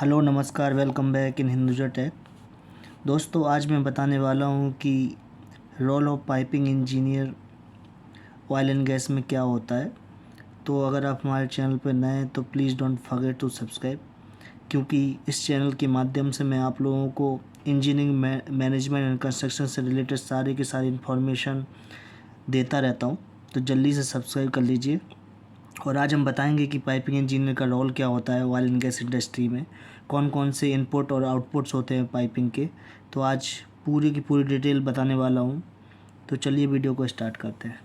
Hello नमस्कार, welcome back in Hinduja tech. दोस्तों, आज मैं बताने वाला हूँ कि role of piping engineer oil and gas में क्या होता है। तो अगर आप हमारे चैनल पर नए हैं तो please don't forget to subscribe, क्योंकि इस चैनल के माध्यम से मैं आप लोगों को इंजीनियरिंग मैनेजमेंट एंड कंस्ट्रक्शन से रिलेटेड सारी की सारी इन्फॉर्मेशन देता रहता हूँ। तो जल्दी से सब्सक्राइब कर लीजिए। और आज हम बताएंगे कि पाइपिंग इंजीनियर का रोल क्या होता है ऑयल एंड गैस इंडस्ट्री में, कौन कौन से इनपुट और आउटपुट्स होते हैं पाइपिंग के। तो आज पूरी की पूरी डिटेल बताने वाला हूँ। तो चलिए वीडियो को स्टार्ट करते हैं।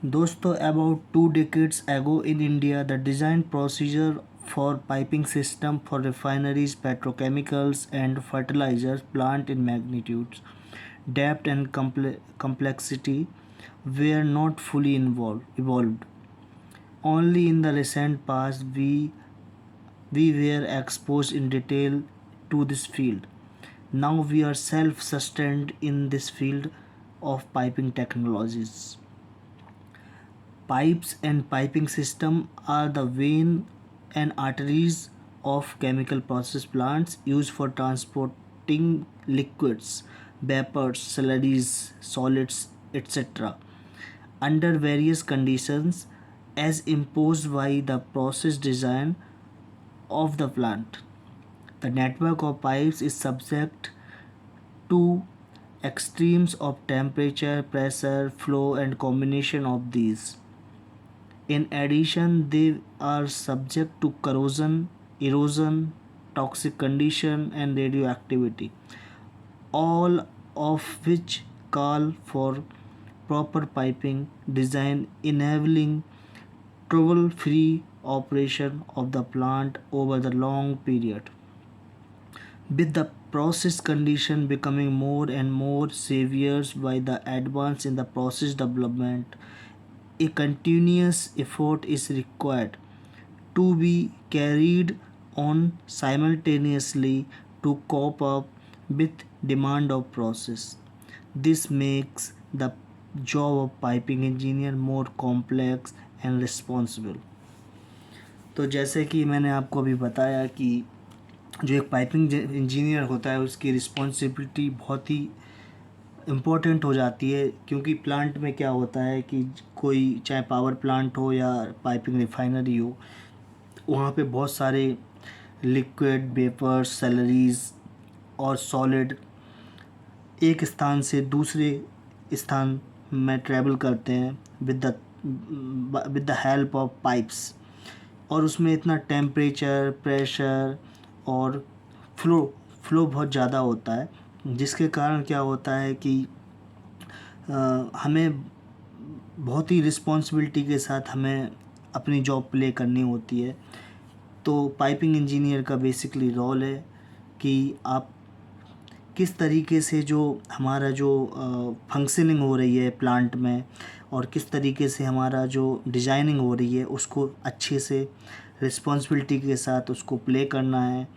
दोस्तों, about 2 decades ago in India, the design procedure for piping system for refineries, petrochemicals and fertilizers plant in magnitudes, depth and complexity were not fully evolved. Only in the recent past we were exposed in detail to this field. Now we are self-sustained in this field of piping technologies. Pipes and piping system are the vein and arteries of chemical process plants used for transporting liquids, vapors, slurries, solids, etc. under various conditions as imposed by the process design of the plant. The network of pipes is subject to extremes of temperature, pressure, flow, and combination of these. In addition, they are subject to corrosion, erosion, toxic condition, and radioactivity, all of which call for proper piping design enabling trouble-free operation of the plant over the long period. With the process condition becoming more and more severe by the advance in the process development, a continuous effort is required to be carried on simultaneously to cope up with demand of process. This makes the job of piping engineer more complex and responsible. तो जैसे कि मैंने आपको अभी बताया कि जो एक पाइपिंग इंजीनियर होता है उसकी रिस्पॉन्सिबिलिटी बहुत ही इम्पोर्टेंट हो जाती है, क्योंकि प्लांट में क्या होता है कि कोई चाहे पावर प्लांट हो या पाइपिंग रिफाइनरी हो, वहाँ पे बहुत सारे लिक्विड, वेपर्स, सैलरीज और सॉलिड एक स्थान से दूसरे स्थान में ट्रैवल करते हैं with the help of pipes. और उसमें इतना टेम्परेचर, प्रेशर और फ्लो बहुत ज़्यादा होता है, जिसके कारण क्या होता है कि हमें बहुत ही रिस्पॉन्सिबिलिटी के साथ हमें अपनी जॉब प्ले करनी होती है। तो पाइपिंग इंजीनियर का बेसिकली रोल है कि आप किस तरीके से जो हमारा जो फंक्शनिंग हो रही है प्लांट में और किस तरीके से हमारा जो डिज़ाइनिंग हो रही है उसको अच्छे से रिस्पॉन्सिबिलिटी के साथ उसको प्ले करना है।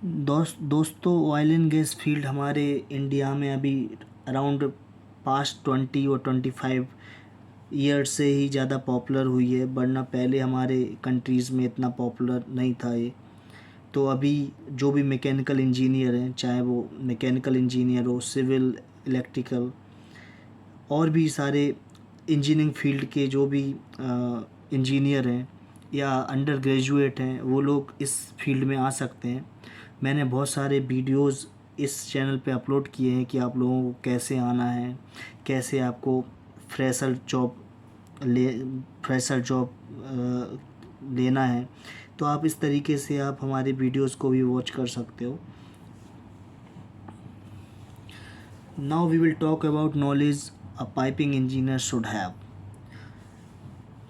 दोस्तों, ऑयल एंड गैस फील्ड हमारे इंडिया में अभी अराउंड पास्ट 20 और 25 ईयर्स से ही ज़्यादा पॉपुलर हुई है, वरना पहले हमारे कंट्रीज़ में इतना पॉपुलर नहीं था ये। तो अभी जो भी मैकेनिकल इंजीनियर हैं, चाहे वो मैकेनिकल इंजीनियर हो, सिविल, इलेक्ट्रिकल और भी सारे इंजीनियरिंग फील्ड के जो भी इंजीनियर हैं या अंडर ग्रेजुएट हैं, वो लोग इस फील्ड में आ सकते हैं। मैंने बहुत सारे वीडियोस इस चैनल पे अपलोड किए हैं कि आप लोगों को कैसे आना है, कैसे आपको फ्रेशर जॉब लेना है। तो आप इस तरीके से आप हमारे वीडियोस को भी वॉच कर सकते हो। Now we will talk about knowledge a piping engineer should have.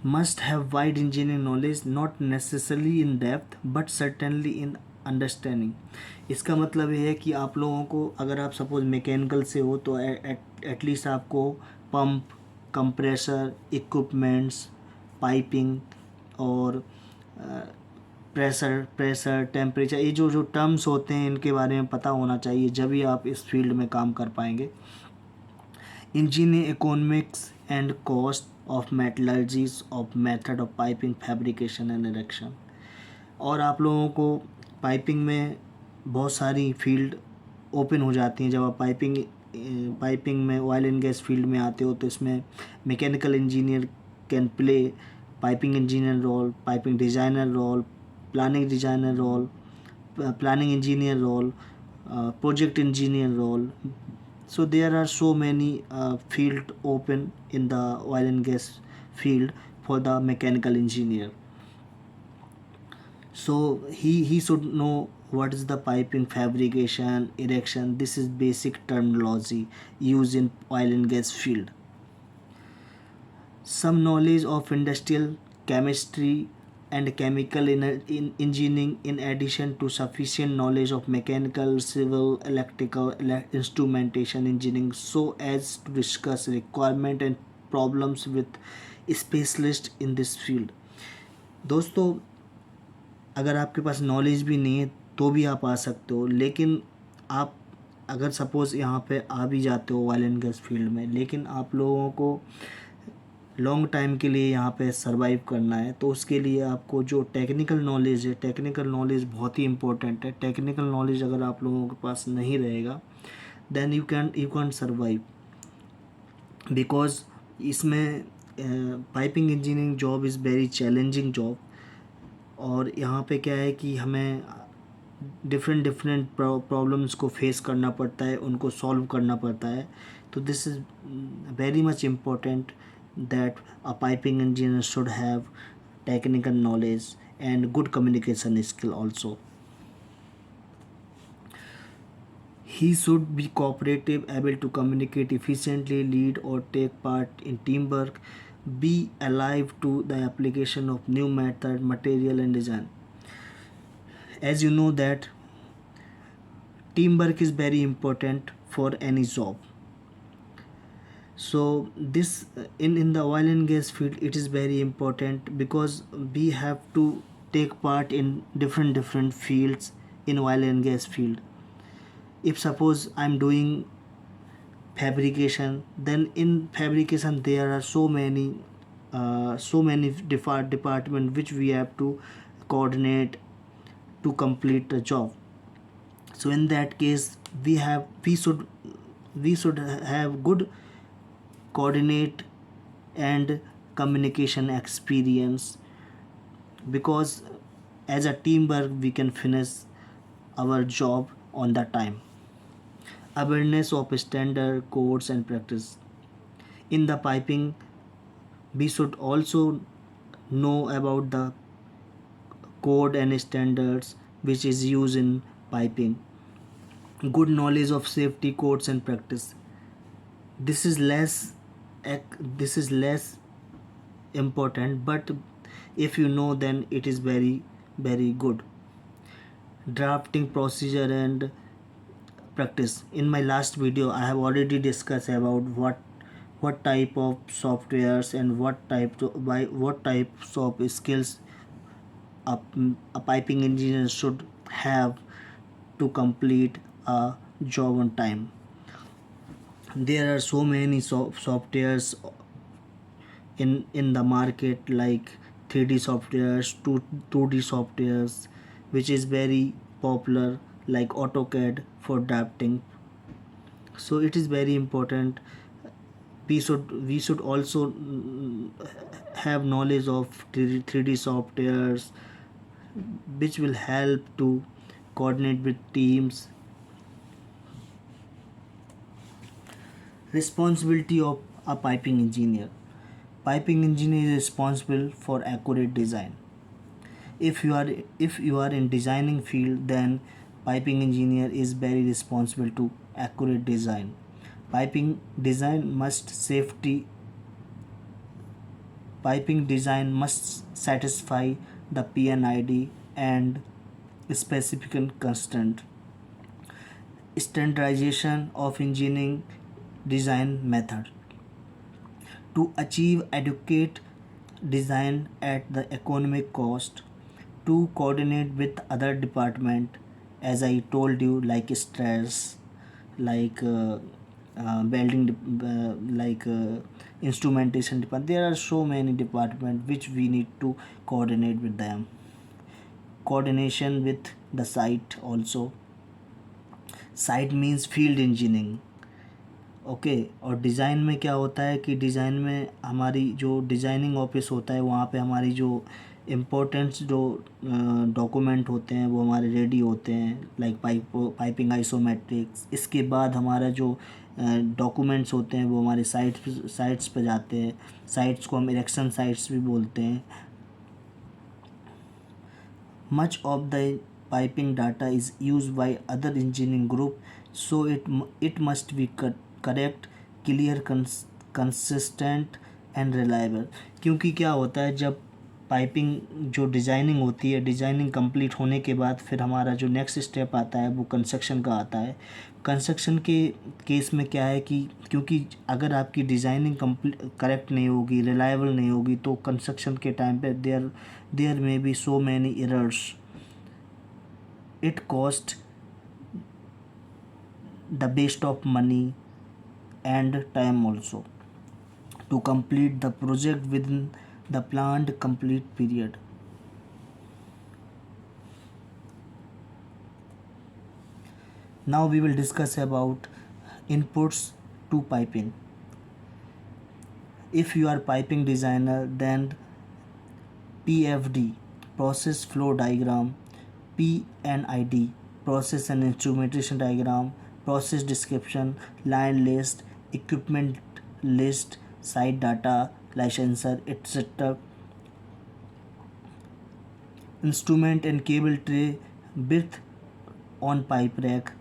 Must have wide engineering knowledge, not necessarily in depth but certainly in understanding. इसका मतलब ये है कि आप लोगों को, अगर आप सपोज मैकेनिकल से हो तो एटलीस्ट आपको पंप, कंप्रेसर, इक्विपमेंट्स, पाइपिंग और प्रेशर, टेम्परेचर, ये जो टर्म्स होते हैं इनके बारे में पता होना चाहिए, जब भी आप इस फील्ड में काम कर पाएंगे। Engineering economics and cost of metallurgies of method of piping fabrication and erection. और आप लोगों को पाइपिंग में बहुत सारी फील्ड ओपन हो जाती हैं जब आप पाइपिंग में ऑयल एंड गैस फील्ड में आते हो, तो इसमें mechanical engineer can play piping engineer role, piping designer role, planning designer role, planning engineer role, project engineer role. So there are so many field open in the oil and gas field for the mechanical engineer. So he should know what is the piping fabrication, erection. This is basic terminology used in oil and gas field. Some knowledge of industrial chemistry and chemical engineering, in addition to sufficient knowledge of mechanical, civil, electrical, instrumentation engineering, so as to discuss requirement and problems with specialists in this field. दोस्तों, अगर आपके पास knowledge भी नहीं है तो भी आप आ सकते हो, लेकिन आप अगर सपोज़ यहाँ पे आ भी जाते हो ऑयल एंड गैस फील्ड में, लेकिन आप लोगों को लॉन्ग टाइम के लिए यहाँ पे सरवाइव करना है, तो उसके लिए आपको जो टेक्निकल नॉलेज है, टेक्निकल नॉलेज बहुत ही इंपॉर्टेंट है. टेक्निकल नॉलेज अगर आप लोगों के पास नहीं रहेगा, then you can survive, because इसमें piping engineering job is very challenging job. और यहाँ पे क्या है कि हमें डिफरेंट प्रॉब्लम्स को फेस करना पड़ता है, उनको सॉल्व करना पड़ता है. तो this is very much important that a piping engineer should have technical knowledge and good communication skill also. He should be cooperative, able to communicate efficiently, lead or take part in teamwork, be alive to the application of new method, material and design. As you know that teamwork is very important for any job. So this in the oil and gas field, it is very important because we have to take part in different fields in oil and gas field. If suppose I'm doing fabrication, then in fabrication there are so many department which we have to coordinate to complete the job. So in that case, we should have good coordinate and communication experience, because as a teamwork we can finish our job on the time. Awareness of standard, codes and practice. In the piping, we should also know about the code and standards which is used in piping. Good knowledge of safety codes and practice. This is less important, but if you know, then it is very good. Drafting procedure and practice. In my last video, I have already discussed about what type of softwares and what types of skills a piping engineer should have to complete a job on time. There are so many softwares in the market, like 3D softwares, 2D softwares, which is very popular, like AutoCAD for drafting. So it is very important. We should also have knowledge of 3D softwares, which will help to coordinate with teams. Responsibility of a piping engineer. Piping engineer is responsible for accurate design. If you are in designing field, then piping engineer is very responsible to accurate design. Piping design must satisfy the PNID and specific constant. Standardization of engineering design method. To achieve adequate design at the economic cost, to coordinate with other department, as I told you, like stress, like welding, like instrumentation department. There are so many departments which we need to coordinate with them. Coordination with the site also. Site means field engineering. Okay और design में क्या होता है कि design में हमारी जो designing office होता है वहाँ पे हमारी जो इम्पोर्टेंट्स जो डॉक्यूमेंट होते हैं वो हमारे रेडी होते हैं, लाइक पाइपिंग आइसोमेट्रिक्स। इसके बाद हमारा जो डॉक्यूमेंट्स होते हैं वो हमारे साइट्स पे जाते हैं। साइट्स को हम इरेक्शन साइट्स भी बोलते हैं। Much of the piping data is used by other engineering group, so it must be correct, clear, consistent and reliable। क्योंकि क्या होता है, जब पाइपिंग जो डिज़ाइनिंग होती है, डिज़ाइनिंग कंप्लीट होने के बाद फिर हमारा जो नेक्स्ट स्टेप आता है वो कंस्ट्रक्शन का आता है। कंस्ट्रक्शन के केस में क्या है कि क्योंकि अगर आपकी डिज़ाइनिंग करेक्ट नहीं होगी, रिलायबल नहीं होगी, तो कंस्ट्रक्शन के टाइम पे there may be so many errors. It cost the best of money and time also to complete the project within the planned complete period. Now we will discuss about inputs to piping. If you are piping designer, then PFD, process flow diagram, PNID, process and instrumentation diagram, process description, line list, equipment list, site data, licensor, etc. Instrument and cable tray, width on pipe rack,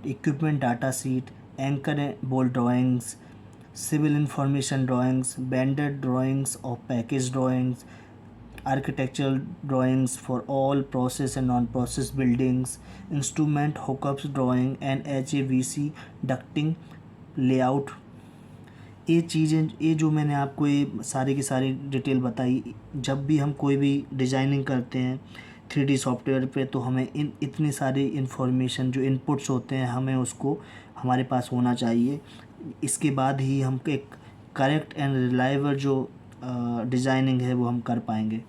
equipment data sheet, anchor and bolt drawings, civil information drawings, vendor drawings of package drawings, architectural drawings for all process and non-process buildings, instrument hookups drawing and HAVC ducting layout। ये चीज़ें, ये जो मैंने आपको ये सारी की सारी डिटेल बताई, जब भी हम कोई भी डिज़ाइनिंग करते हैं 3D सॉफ्टवेयर पे, तो हमें इतनी सारी इन्फॉर्मेशन जो इनपुट्स होते हैं हमें उसको हमारे पास होना चाहिए। इसके बाद ही हम एक करेक्ट एंड रिलायबल जो डिज़ाइनिंग है वो हम कर पाएंगे।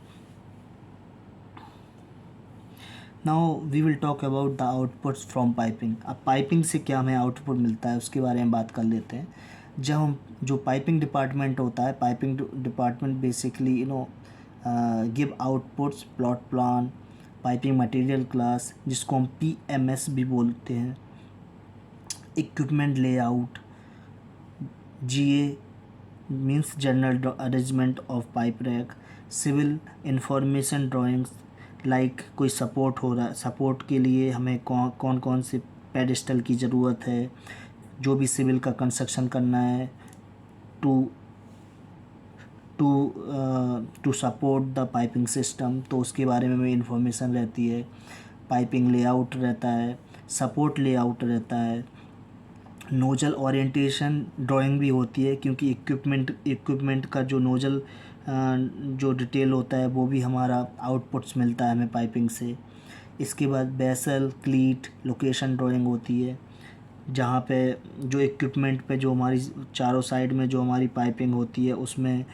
Now we will talk about the outputs from piping. अब पाइपिंग से क्या हमें आउटपुट मिलता है उसके बारे में बात कर लेते हैं। जब हम जो पाइपिंग डिपार्टमेंट होता है, piping department basically give outputs, plot plan, piping material class जिसको हम PMS भी बोलते हैं, equipment layout, GA means general arrangement of pipe rack, civil information drawings, like कोई सपोर्ट हो रहा है, सपोर्ट के लिए हमें कौन कौन से पेडिस्टल की ज़रूरत है, जो भी सिविल का कंस्ट्रक्शन करना है to support the piping system, तो उसके बारे में भी इंफॉर्मेशन रहती है। पाइपिंग लेआउट रहता है, सपोर्ट लेआउट रहता है, नोजल ओरिएंटेशन ड्राइंग भी होती है, क्योंकि इक्विपमेंट का जो नोजल जो डिटेल होता है वो भी हमारा आउटपुट्स मिलता है हमें पाइपिंग से। इसके बाद बेसल, क्लीट, लोकेशन ड्राइंग होती है, जहाँ पे जो इक्विपमेंट पे जो हमारी चारों साइड में जो हमारी पाइपिंग होती है उसमें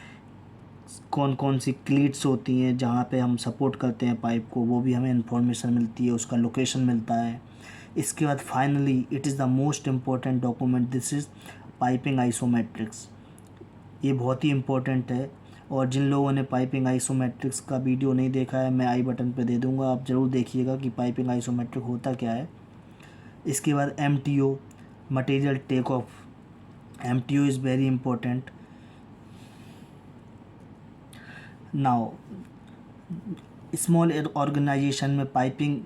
कौन कौन सी क्लीट्स होती हैं जहाँ पे हम सपोर्ट करते हैं पाइप को, वो भी हमें इन्फॉर्मेशन मिलती है, उसका लोकेशन मिलता है। इसके बाद finally it is the most important document, this is piping isometrics. ये बहुत ही इम्पोर्टेंट है, और जिन लोगों ने पाइपिंग आइसोमेट्रिक्स का वीडियो नहीं देखा है मैं आई बटन पे दे दूँगा, आप ज़रूर देखिएगा कि पाइपिंग आइसोमेट्रिक होता क्या है। इसके बाद MTO, material take off. MTO is very important. Now small organisation में पाइपिंग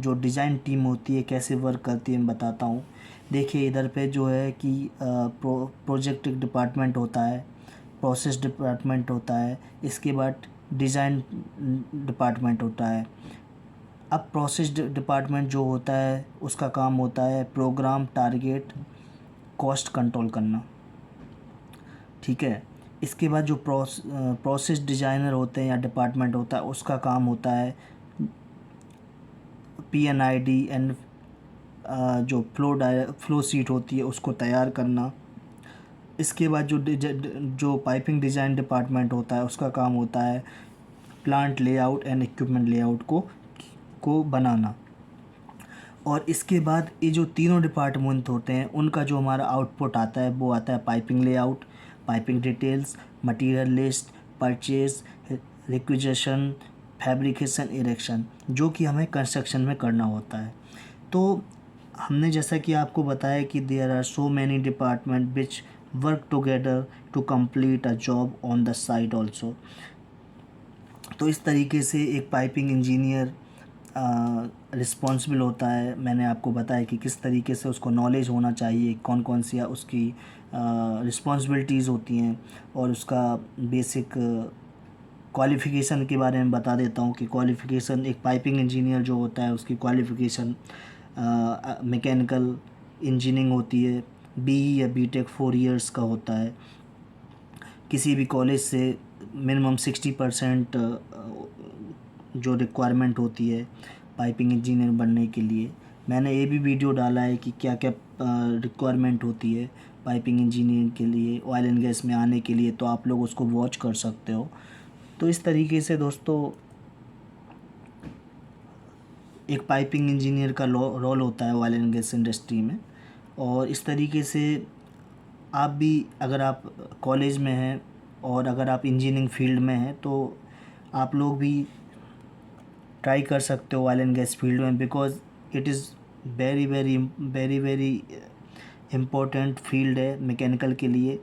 जो डिज़ाइन टीम होती है कैसे वर्क करती है मैं बताता हूँ। देखिए इधर पे जो है कि प्रोजेक्ट डिपार्टमेंट होता है, प्रोसेस डिपार्टमेंट होता है, इसके बाद डिज़ाइन डिपार्टमेंट होता है। अब प्रोसेस डिपार्टमेंट जो होता है उसका काम होता है प्रोग्राम, टारगेट, कॉस्ट कंट्रोल करना, ठीक है। इसके बाद जो प्रोसेस डिज़ाइनर होते हैं या डिपार्टमेंट होता है उसका काम होता है PNID एंड जो फ्लो शीट होती है उसको तैयार करना। इसके बाद जो पाइपिंग डिज़ाइन डिपार्टमेंट होता है उसका काम होता है plant layout and equipment layout को बनाना। और इसके बाद ये जो तीनों डिपार्टमेंट होते हैं उनका जो हमारा आउटपुट आता है वो आता है piping layout, piping details, material list, purchase, requisition, fabrication, erection, जो कि हमें कंस्ट्रक्शन में करना होता है। तो हमने जैसा कि आपको बताया कि there are so many department which work together to complete a job on the site also. तो इस तरीके से एक पाइपिंग इंजीनियर रिस्पॉन्सिबल होता है। मैंने आपको बताया कि किस तरीके से उसको नॉलेज होना चाहिए, कौन कौन सी उसकी रिस्पॉन्सिबिलिटीज़ होती हैं, और उसका बेसिक क्वालिफ़िकेशन के बारे में बता देता हूँ कि क्वालिफ़िकेशन एक पाइपिंग इंजीनियर जो होता है उसकी क्वालिफ़िकेशन मैकेनिकल इंजीनियरिंग होती है, BE या BTech 4 इयर्स का होता है। किसी भी कॉलेज से मिनिमम 60% जो रिक्वायरमेंट होती है पाइपिंग इंजीनियर बनने के लिए। मैंने ये भी वीडियो डाला है कि क्या क्या रिक्वायरमेंट होती है पाइपिंग इंजीनियर के लिए, ऑयल एंड गैस में आने के लिए, तो आप लोग उसको वॉच कर सकते हो। तो इस तरीके से दोस्तों एक पाइपिंग इंजीनियर का रोल होता है ऑयल एंड गैस इंडस्ट्री में। और इस तरीके से आप भी अगर आप कॉलेज में हैं और अगर आप इंजीनियरिंग फील्ड में हैं तो आप लोग भी ट्राई कर सकते हो ऑयल एंड गैस फील्ड में, because it is very very very very important field है मैकेनिकल के लिए।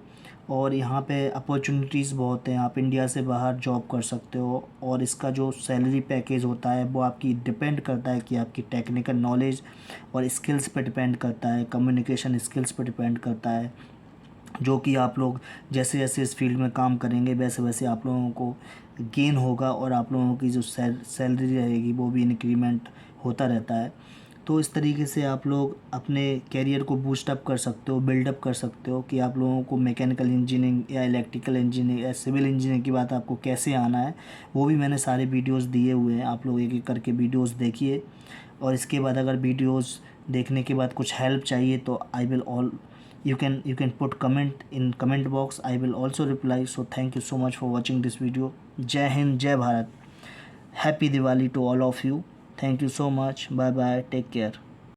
और यहाँ पे अपॉर्चुनिटीज़ बहुत हैं, आप इंडिया से बाहर जॉब कर सकते हो। और इसका जो सैलरी पैकेज होता है वो आपकी डिपेंड करता है कि आपकी टेक्निकल नॉलेज और स्किल्स पे डिपेंड करता है, कम्युनिकेशन स्किल्स पे डिपेंड करता है, जो कि आप लोग जैसे जैसे इस फील्ड में काम करेंगे वैसे वैसे आप लोगों को गेन होगा और आप लोगों की जो सैलरी रहेगी वो भी इंक्रीमेंट होता रहता है। तो इस तरीके से आप लोग अपने कैरियर को बूस्ट अप कर सकते हो, बिल्डअप कर सकते हो कि आप लोगों को मैकेनिकल इंजीनियरिंग या इलेक्ट्रिकल इंजीनियरिंग या सिविल इंजीनियरिंग की बात आपको कैसे आना है वो भी मैंने सारे वीडियोस दिए हुए हैं। आप लोग एक एक करके वीडियोस देखिए। और इसके बाद अगर वीडियोस देखने के बाद कुछ हेल्प चाहिए तो I will all you can put comment in comment box. I will also reply. So thank you so much for watching this video. Jai Hind, Jai Bharat. Happy Diwali to all of you. Thank you so much. Bye bye. Take care.